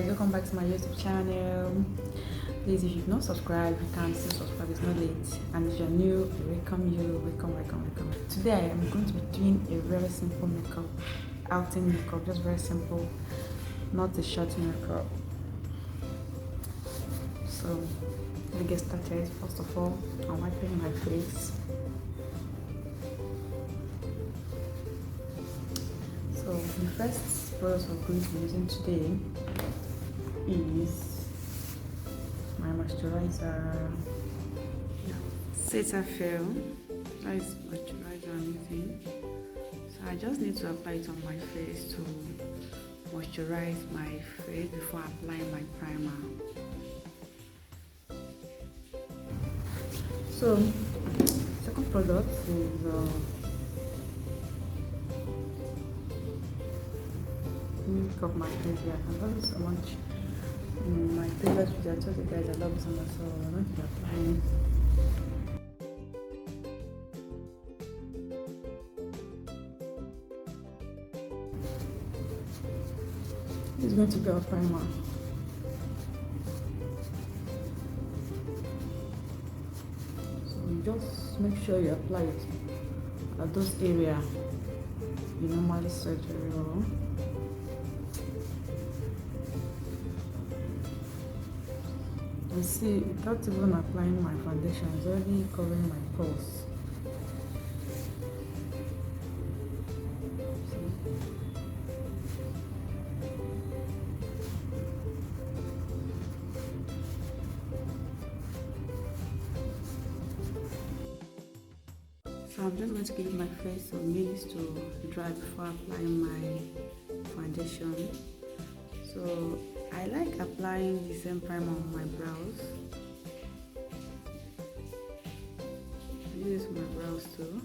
Welcome back to my YouTube channel. Please, if you've not subscribed, you can still subscribe, it's not late. And if you're new, welcome. Today I am going to be doing a very simple makeup, outing makeup, just very simple, not a short makeup. So let's get started. First of all, I'm wiping my face. So the first product I'm going to be using today is my moisturizer. Cetaphil. That is moisturizer I'm using. So I just need to apply it on my face to moisturize my face before applying my primer. So second product is milk of my favorite. I love it so much. My previous video, I told you guys I love this one, so I'm going to be applying. This is going to be our primer. So you just make sure you apply it at those areas you normally search very well. You see, without even applying my foundation, it's already covering my pores. So I'm just going to give my face some minutes to dry before applying my foundation. So I like applying the same primer on my brows. I use my brows too.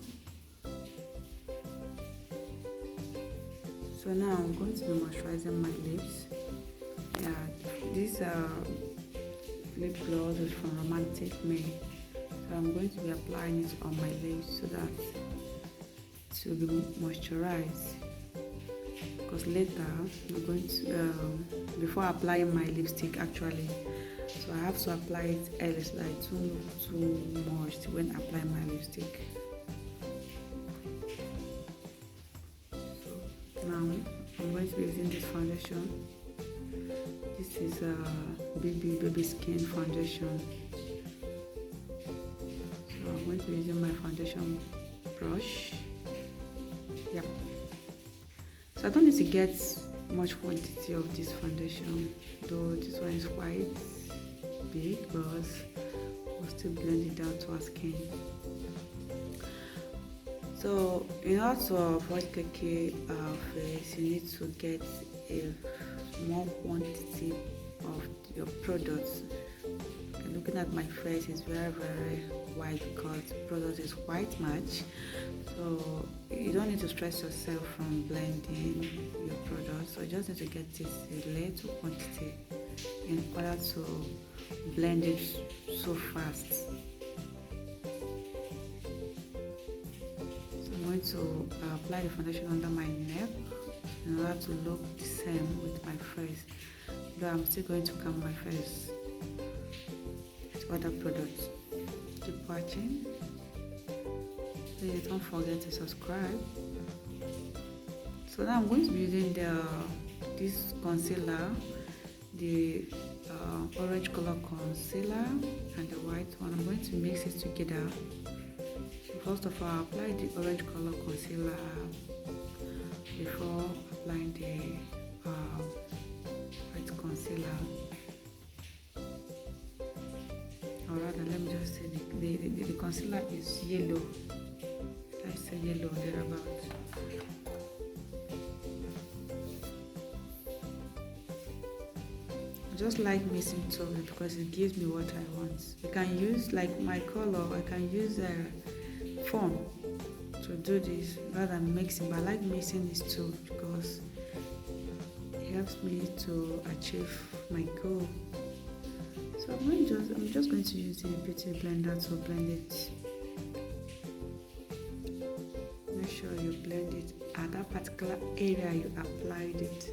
So now I'm going to be moisturizing my lips. Yeah, this lip gloss is from Romantic Me. So I'm going to be applying it on my lips so that it will be moisturized. Because later I'm going to before applying my lipstick actually, so I have to apply it early so that it won't look too moist when applying my lipstick. So now I'm going to be using this foundation. This is a baby skin foundation. So I'm going to be using my foundation brush. Yep. So I don't need to get much quantity of this foundation, though this one is quite big, but we'll still blend it out to our skin. So in order to avoid cakey face, you need to get a small quantity of your products. Looking at my face is very white because the product is quite much, so you don't need to stress yourself from blending your product. So you just need to get this a little quantity in order to blend it so fast. So I'm going to apply the foundation under my neck in order to look the same with my face, though I'm still going to calm my face other products. Keep watching. Please don't forget to subscribe. So now I'm going to be using this concealer, the orange color concealer and the white one. I'm going to mix it together. So first of all, apply the orange color concealer before applying the white concealer. Or rather, let me just say the concealer is yellow. Let's say yellow thereabout. I just like mixing two because it gives me what I want. You can use like my color. I can use a phone to do this rather than mixing. But I like mixing these two because it helps me to achieve my goal. So I'm just going to use the beauty blender to blend it. Make sure you blend it at that particular area you applied it.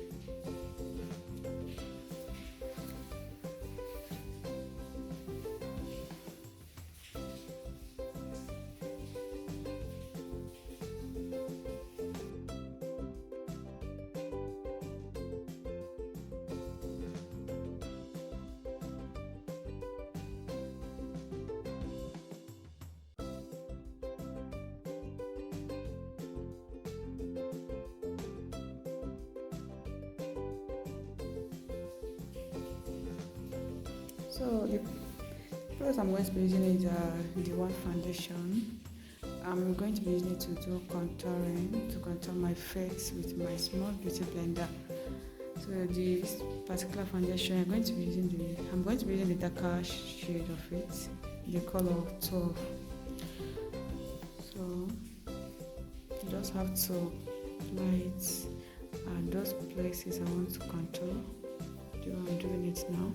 So the product I'm going to be using is the one foundation. I'm going to be using it to do contouring, to contour my face with my small beauty blender. So this particular foundation, I'm going to be using the darker shade of it, the color of 12. So you just have to apply it at those places I want to contour. I'm doing it now.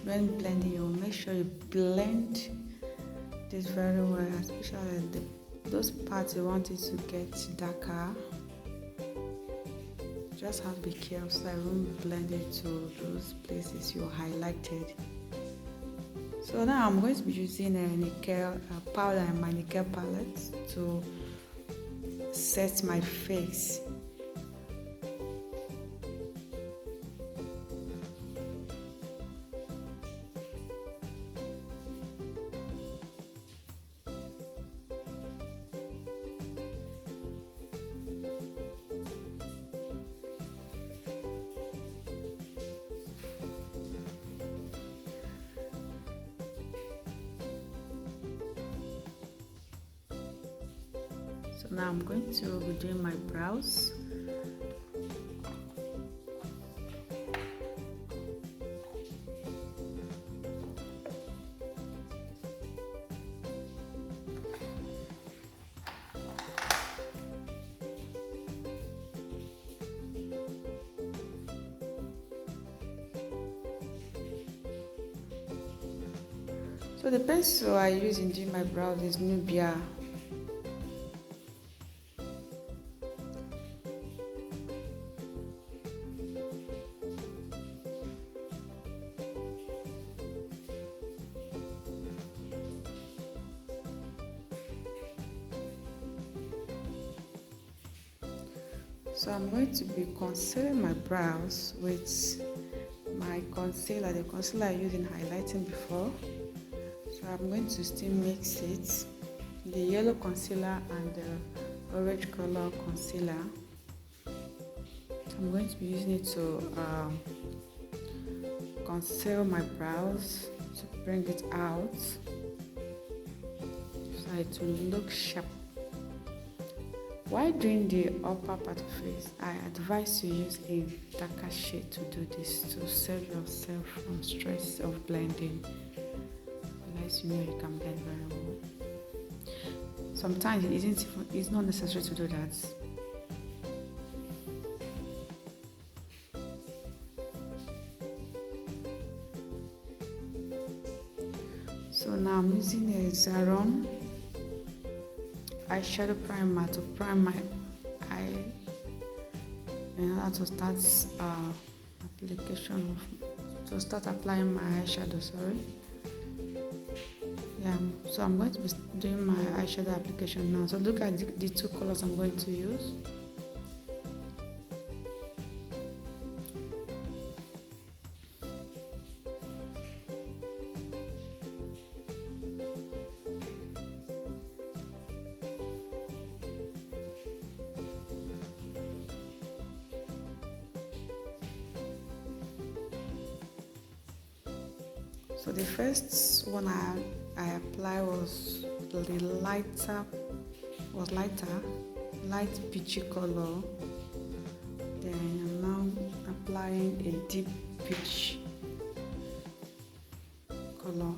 When blending, you make sure you blend this very well, especially those parts you want it to get darker. Just have to be careful so I won't blend it to those places you highlighted. So now I'm going to be using a powder and my nickel palette to set my face. So now I'm going to be doing my brows. So the pencil I use in doing my brows is Nubia. So I'm going to be concealing my brows with my concealer, the concealer I used in highlighting before. So I'm going to still mix it, the yellow concealer and the orange color concealer. I'm going to be using it to conceal my brows, to bring it out so it will look sharp. While doing the upper part of the face, I advise you use a darker shade to do this to save yourself from stress of blending. Unless you know you can blend very well. Sometimes it's not necessary to do that. So now I'm using a Zaron eyeshadow primer to prime my eye in order to start applying my eyeshadow. So I'm going to be doing my eyeshadow application now. So look at the two colors I'm going to use. So the first one I applied was light peachy color. Then I'm now applying a deep peach color.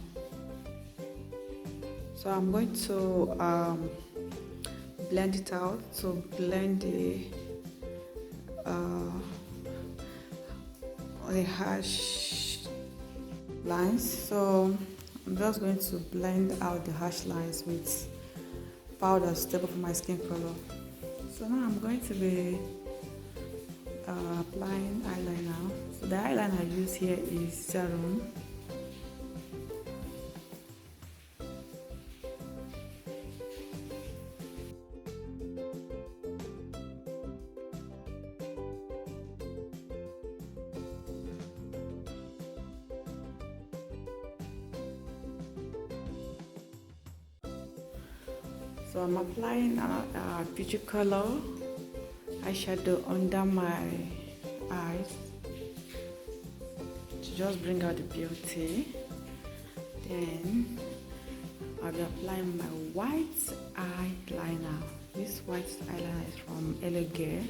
So I'm going to blend it out to blend the harsh lines. So I'm just going to blend out the harsh lines with powder suitable for my skin color. So now I'm going to be applying eyeliner. So the eyeliner I use here is Zaron. So I'm applying a peachy color eyeshadow under my eyes to just bring out the beauty. Then I'll be applying my white eyeliner. This white eyeliner is from Elegant.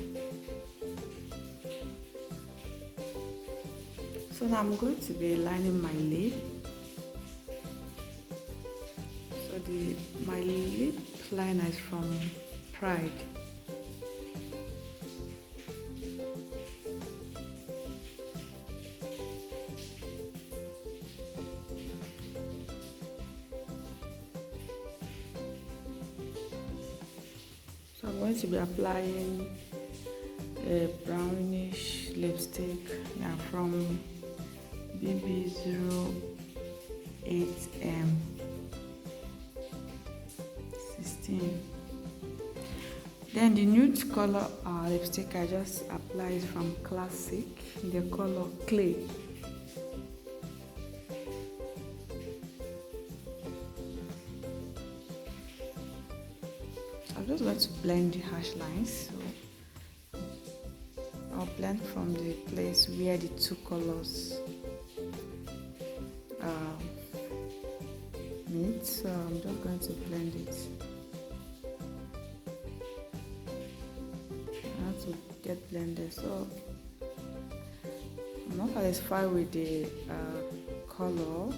So now I'm going to be lining my lip. So my lip liner is from Pride. So I'm going to be applying a brownish lipstick from BB08M 16. Then the nude color lipstick I just applied from Classic in the color Clay. I'm just going to blend the harsh lines. So I'll blend from the place where the two colors meet. So I'm just going to blend it. I have to get blended. So I'm not satisfied with the color,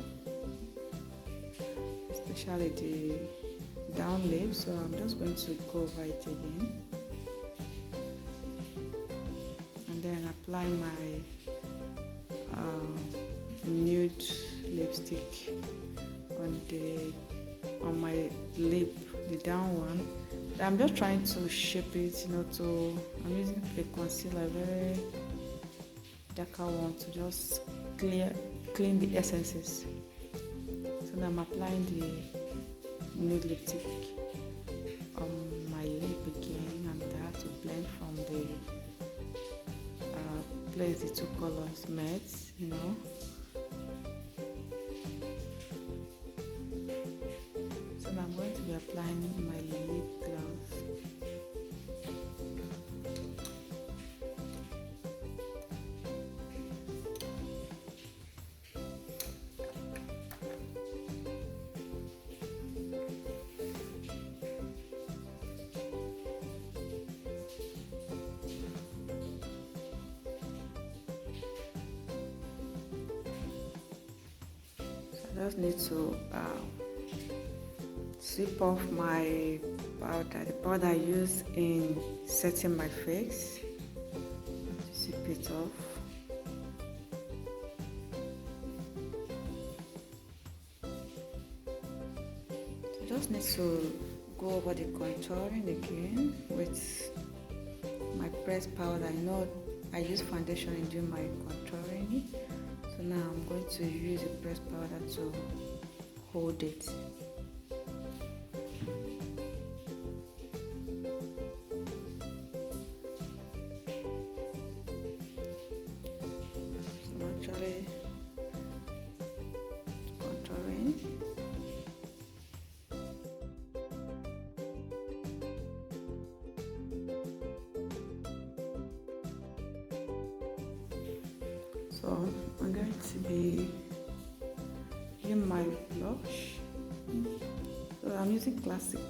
especially the down lip, so I'm just going to go over it again and then apply my nude lipstick on my lip, the down one. I'm just trying to shape it, I'm using a concealer, very darker one, to just clean the essences. So now I'm applying the nude lipstick on my lip again, and I have to blend from the place the two colors met, So now I'm going to be applying my lip gloss. I just need to sweep off my powder, the powder I use in setting my face. Sweep it off. I just need to go over the contouring again with my pressed powder. I know I use foundation in doing my contouring. So now I'm going to use a pressed powder to hold it. So I'm actually contouring. So I'm going to be using my blush. So I'm using Classic.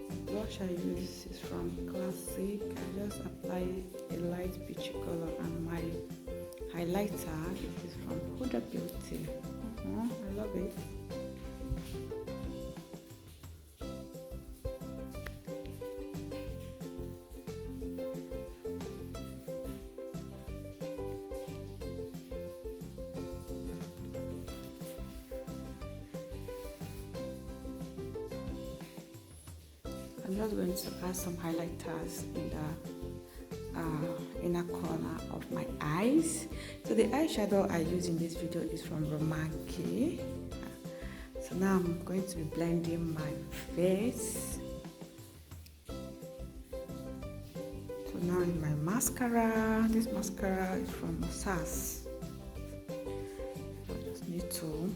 The blush I use is from Classic. I just apply a light peachy color, and my highlighter is from Huda Beauty. I love it. I'm just going to add some highlighters in the inner corner of my eyes. So the eyeshadow I use in this video is from Romanke. So now I'm going to be blending my face. So now in my mascara, this mascara is from Sass. So I just need to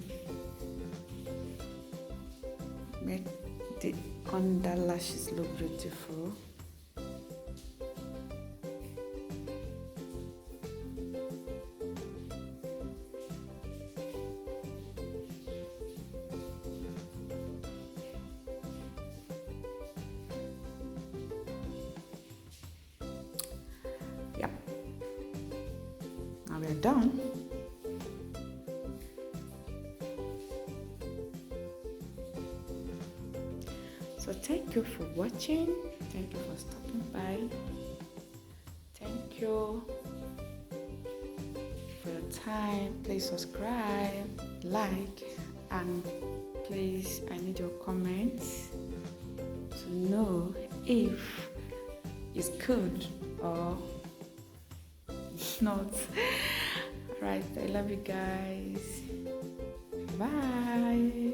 make under lashes look beautiful. Yep. Now we're done. So thank you for watching. Thank you for stopping by. Thank you for your time. Please subscribe, like, and please, I need your comments to know if it's good or not. Right, I love you guys. Bye.